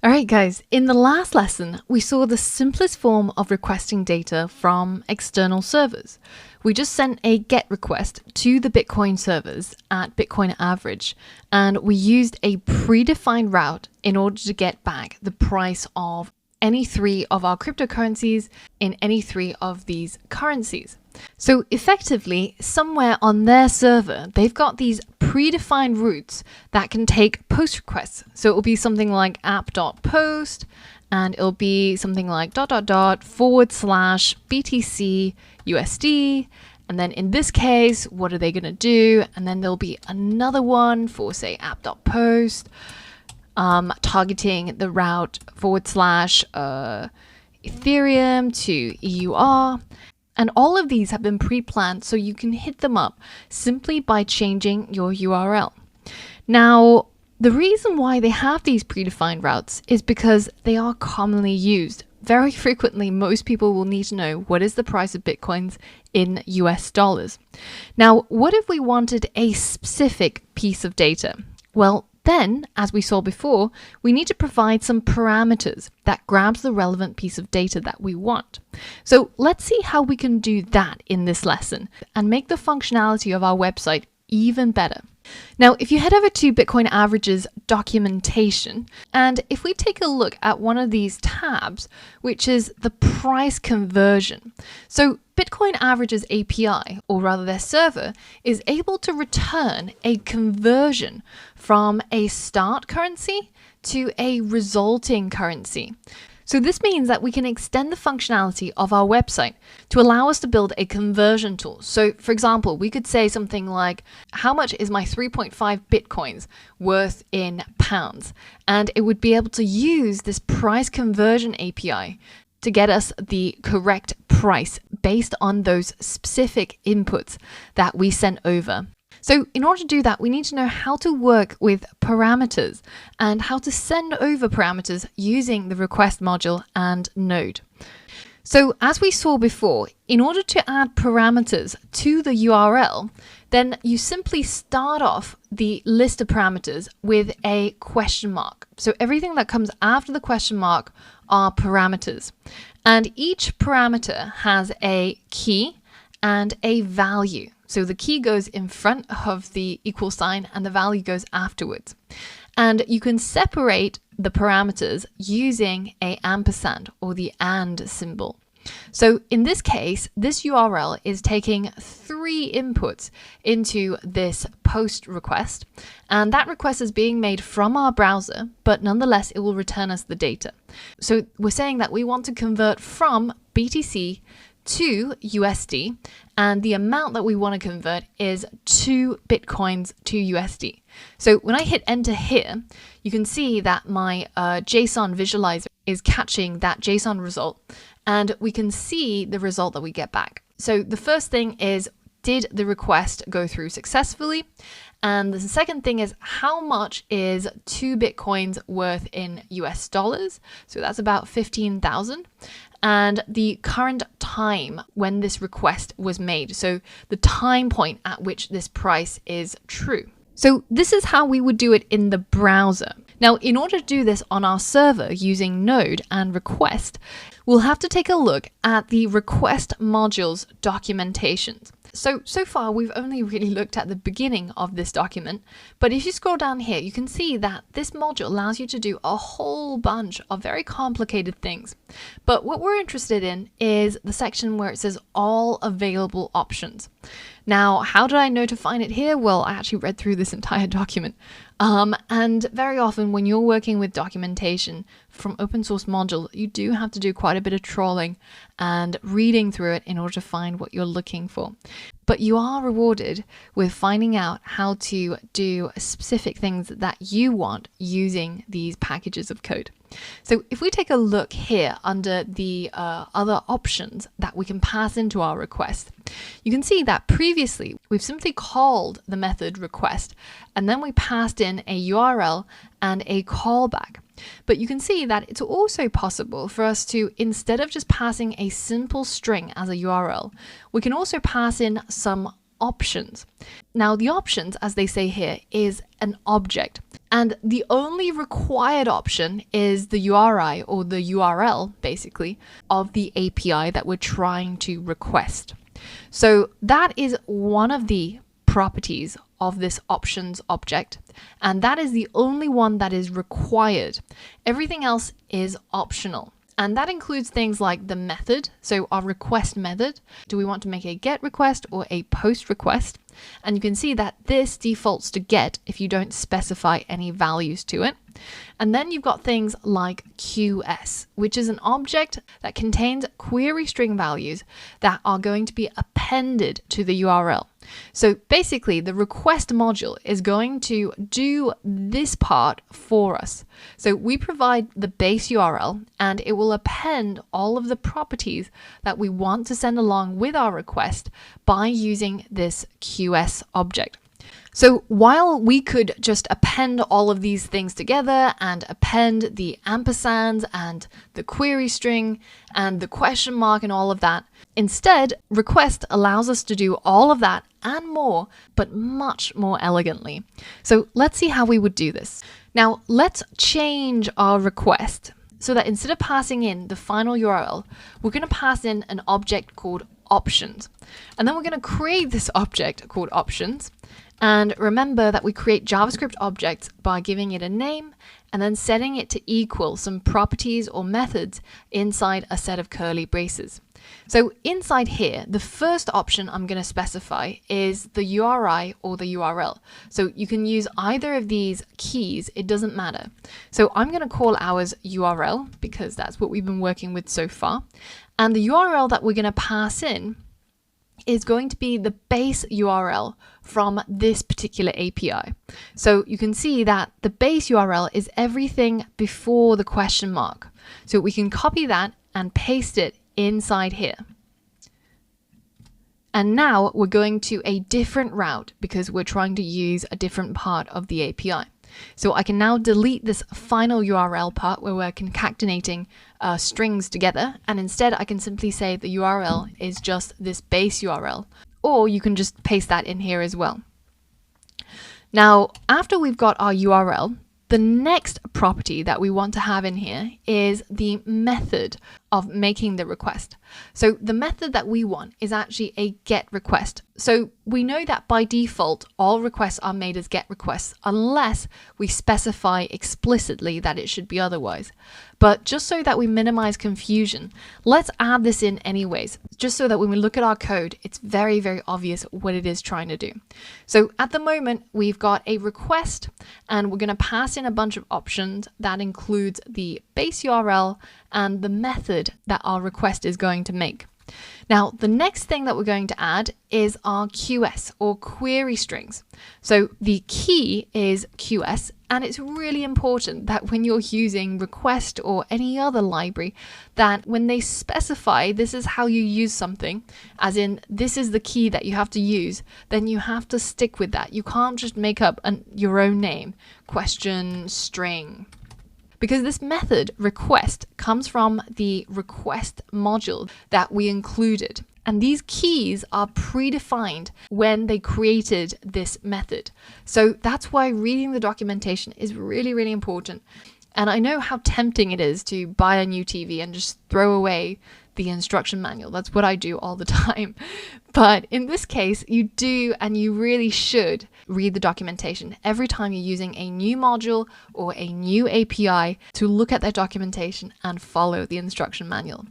Alright guys, in the last lesson, we saw the simplest form of requesting data from external servers. We just sent a GET request to the Bitcoin servers at Bitcoin Average, and we used a predefined route in order to get back the price of any three of our cryptocurrencies in any three of these currencies. So effectively, somewhere on their server, they've got these predefined routes that can take post requests. So it will be something like app.post, and it'll be something like .. /BTC USD. And then in this case, what are they going to do? And then there'll be another one for, say, app.post, targeting the route / Ethereum to EUR. And all of these have been pre-planned so you can hit them up simply by changing your URL. Now, the reason why they have these predefined routes is because they are commonly used. Very frequently, most people will need to know what is the price of Bitcoins in US dollars. Now, what if we wanted a specific piece of data? Well, then, as we saw before, we need to provide some parameters that grabs the relevant piece of data that we want. So let's see how we can do that in this lesson and make the functionality of our website even better. Now, if you head over to Bitcoin Average's documentation, and if we take a look at one of these tabs, which is the price conversion. So Bitcoin Average's API, or rather their server, is able to return a conversion from a start currency to a resulting currency. So this means that we can extend the functionality of our website to allow us to build a conversion tool. So for example, we could say something like, how much is my 3.5 Bitcoins worth in pounds? And it would be able to use this price conversion API to get us the correct price based on those specific inputs that we sent over. So in order to do that, we need to know how to work with parameters and how to send over parameters using the request module and Node. So as we saw before, in order to add parameters to the URL, then you simply start off the list of parameters with a question mark. So everything that comes after the question mark are parameters. And each parameter has a key and a value. So the key goes in front of the equal sign and the value goes afterwards. And you can separate the parameters using a ampersand or the and symbol. So in this case, this URL is taking 3 inputs into this post request, and that request is being made from our browser, but nonetheless, it will return us the data. So we're saying that we want to convert from BTC to USD, and the amount that we want to convert is 2 Bitcoins to USD. So when I hit enter here, you can see that my JSON visualizer is catching that JSON result, and we can see the result that we get back. So the first thing is, did the request go through successfully? And the second thing is, how much is 2 Bitcoins worth in US dollars? So that's about 15,000. And the current time when this request was made. So the time point at which this price is true. So this is how we would do it in the browser. Now, in order to do this on our server using Node and request, we'll have to take a look at the request module's documentations. So far we've only really looked at the beginning of this document, but if you scroll down here, you can see that this module allows you to do a whole bunch of very complicated things. But what we're interested in is the section where it says all available options. Now, how did I know to find it here? Well, I actually read through this entire document. And very often when you're working with documentation from open source module, you do have to do quite a bit of trawling and reading through it in order to find what you're looking for. But you are rewarded with finding out how to do specific things that you want using these packages of code. So if we take a look here under the other options that we can pass into our request, you can see that previously we've simply called the method request, and then we passed in a URL and a callback. But you can see that it's also possible for us to, instead of just passing a simple string as a URL, we can also pass in some options. Now the options, as they say here, is an object. And the only required option is the URI, or the URL basically, of the API that we're trying to request. So that is one of the properties of this options object, and that is the only one that is required. Everything else is optional. And that includes things like the method, so our request method. Do we want to make a GET request or a POST request? And you can see that this defaults to GET if you don't specify any values to it. And then you've got things like QS, which is an object that contains query string values that are going to be appended to the URL. So basically, the request module is going to do this part for us. So we provide the base URL, and it will append all of the properties that we want to send along with our request by using this QS object. So while we could just append all of these things together and append the ampersands and the query string and the question mark and all of that, instead, request allows us to do all of that and more, but much more elegantly. So let's see how we would do this. Now let's change our request so that instead of passing in the final URL, we're going to pass in an object called options. And then we're going to create this object called options. And remember that we create JavaScript objects by giving it a name and then setting it to equal some properties or methods inside a set of curly braces. So inside here, the first option I'm going to specify is the URI or the URL. So you can use either of these keys, it doesn't matter. So I'm going to call ours URL because that's what we've been working with so far. And the URL that we're going to pass in is going to be the base URL from this particular API. So you can see that the base URL is everything before the question mark. So we can copy that and paste it inside here. And now we're going to a different route because we're trying to use a different part of the API. So I can now delete this final URL part where we're concatenating strings together, and instead I can simply say the URL is just this base URL, or you can just paste that in here as well. Now, after we've got our URL, the next property that we want to have in here is the method of making the request. So the method that we want is actually a GET request. So we know that by default, all requests are made as GET requests unless we specify explicitly that it should be otherwise. But just so that we minimize confusion, let's add this in anyways, just so that when we look at our code, it's very, very obvious what it is trying to do. So at the moment, we've got a request and we're going to pass in a bunch of options that includes the base URL and the method that our request is going to make. Now, the next thing that we're going to add is our QS, or query strings. So the key is QS, and it's really important that when you're using request or any other library, that when they specify this is how you use something, as in this is the key that you have to use, then you have to stick with that. You can't just make up your own name, question string. Because this method request comes from the request module that we included. And these keys are predefined when they created this method. So that's why reading the documentation is really, really important. And I know how tempting it is to buy a new TV and just throw away the instruction manual. That's what I do all the time. But in this case, you do, and you really should read the documentation every time you're using a new module or a new API to look at their documentation and follow the instruction manual.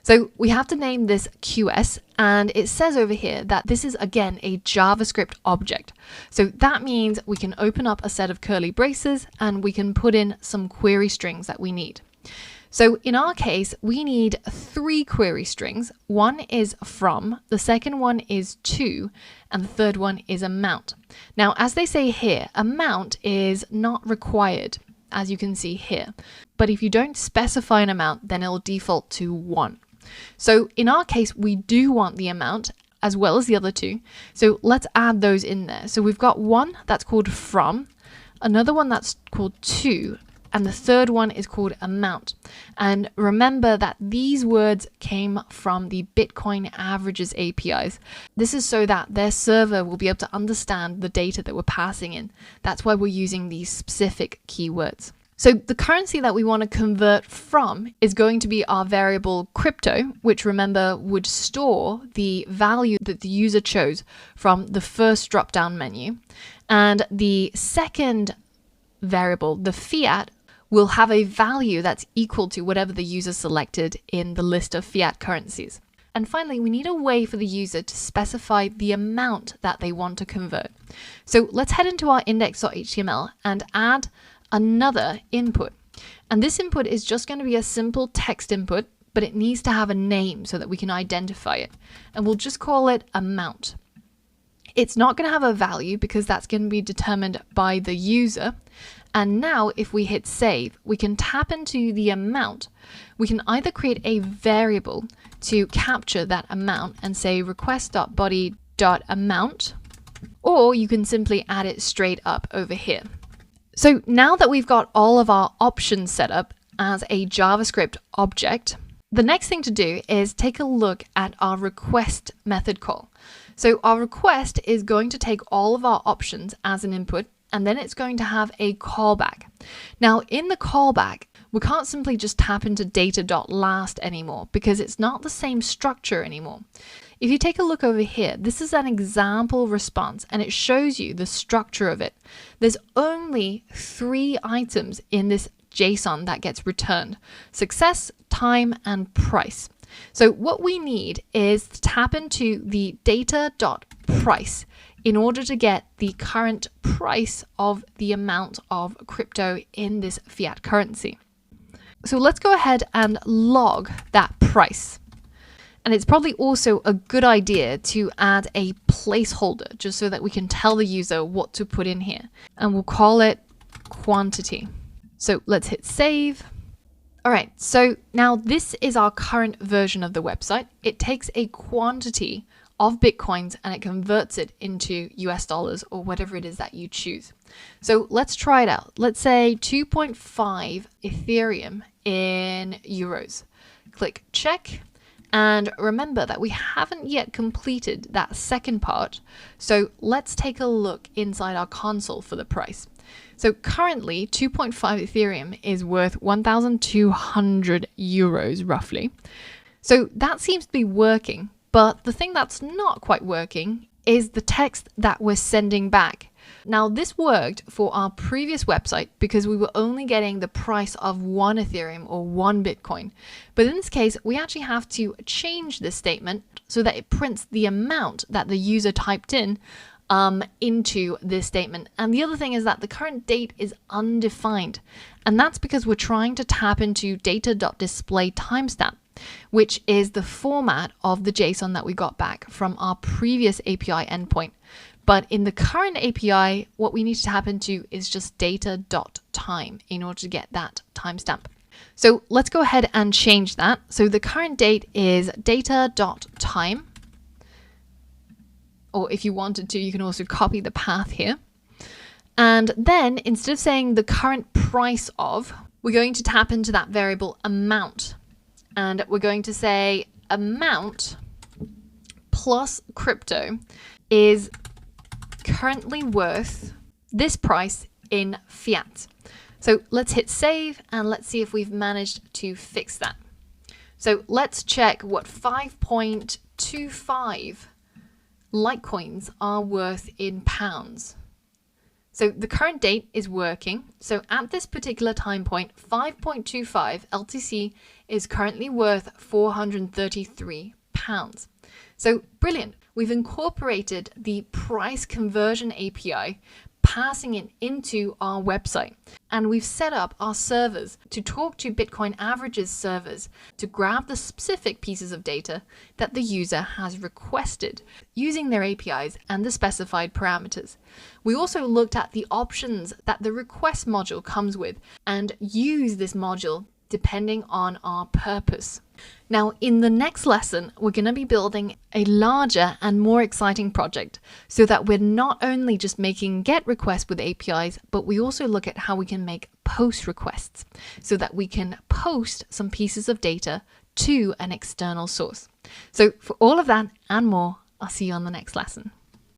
So we have to name this QS, and it says over here that this is again a JavaScript object. So that means we can open up a set of curly braces and we can put in some query strings that we need. So in our case, we need 3 query strings. One is from, the second one is to, and the third one is amount. Now, as they say here, amount is not required, as you can see here. But if you don't specify an amount, then it'll default to 1. So in our case, we do want the amount as well as the other 2. So let's add those in there. So we've got one that's called from, another one that's called to, and the third one is called amount. And remember that these words came from the Bitcoin Averages APIs. This is so that their server will be able to understand the data that we're passing in. That's why we're using these specific keywords. So the currency that we want to convert from is going to be our variable crypto, which remember would store the value that the user chose from the first drop-down menu. And the second variable, the fiat, will have a value that's equal to whatever the user selected in the list of fiat currencies. And finally, we need a way for the user to specify the amount that they want to convert. So let's head into our index.html and add another input. And this input is just going to be a simple text input, but it needs to have a name so that we can identify it. And we'll just call it amount. It's not going to have a value because that's going to be determined by the user. And now if we hit save, we can tap into the amount. We can either create a variable to capture that amount and say request.body.amount, or you can simply add it straight up over here. So now that we've got all of our options set up as a JavaScript object, the next thing to do is take a look at our request method call. So our request is going to take all of our options as an input, and then it's going to have a callback. Now in the callback, we can't simply just tap into data.last anymore because it's not the same structure anymore. If you take a look over here, this is an example response and it shows you the structure of it. There's only 3 items in this JSON that gets returned: success, time, and price. So what we need is to tap into the data.price in order to get the current price of the amount of crypto in this fiat currency. So let's go ahead and log that price. And it's probably also a good idea to add a placeholder just so that we can tell the user what to put in here. And we'll call it quantity. So let's hit save. All right, so now this is our current version of the website. It takes a quantity of Bitcoins and it converts it into US dollars or whatever it is that you choose. So let's try it out. Let's say 2.5 Ethereum in euros. Click check. And remember that we haven't yet completed that second part. So let's take a look inside our console for the price. So currently 2.5 Ethereum is worth 1,200 euros roughly. So that seems to be working. But the thing that's not quite working is the text that we're sending back. Now this worked for our previous website because we were only getting the price of 1 Ethereum or 1 Bitcoin. But in this case, we actually have to change this statement so that it prints the amount that the user typed in into this statement. And the other thing is that the current date is undefined. And that's because we're trying to tap into data.display timestamp, which is the format of the JSON that we got back from our previous API endpoint. But in the current API, what we need to tap into is just data.time in order to get that timestamp. So let's go ahead and change that. So the current date is data.time. Or if you wanted to, you can also copy the path here. And then instead of saying the current price of, we're going to tap into that variable amount. And we're going to say amount plus crypto is currently worth this price in fiat. So let's hit save and let's see if we've managed to fix that. So let's check what 5.25 Litecoins are worth in pounds. So the current date is working. So at this particular time point, 5.25 LTC is currently worth 433 pounds. So brilliant. We've incorporated the price conversion API, passing it into our website. And we've set up our servers to talk to Bitcoin Averages servers to grab the specific pieces of data that the user has requested using their APIs and the specified parameters. We also looked at the options that the request module comes with and use this module depending on our purpose. Now, in the next lesson, we're going to be building a larger and more exciting project so that we're not only just making GET requests with APIs, but we also look at how we can make POST requests so that we can post some pieces of data to an external source. So for all of that and more, I'll see you on the next lesson.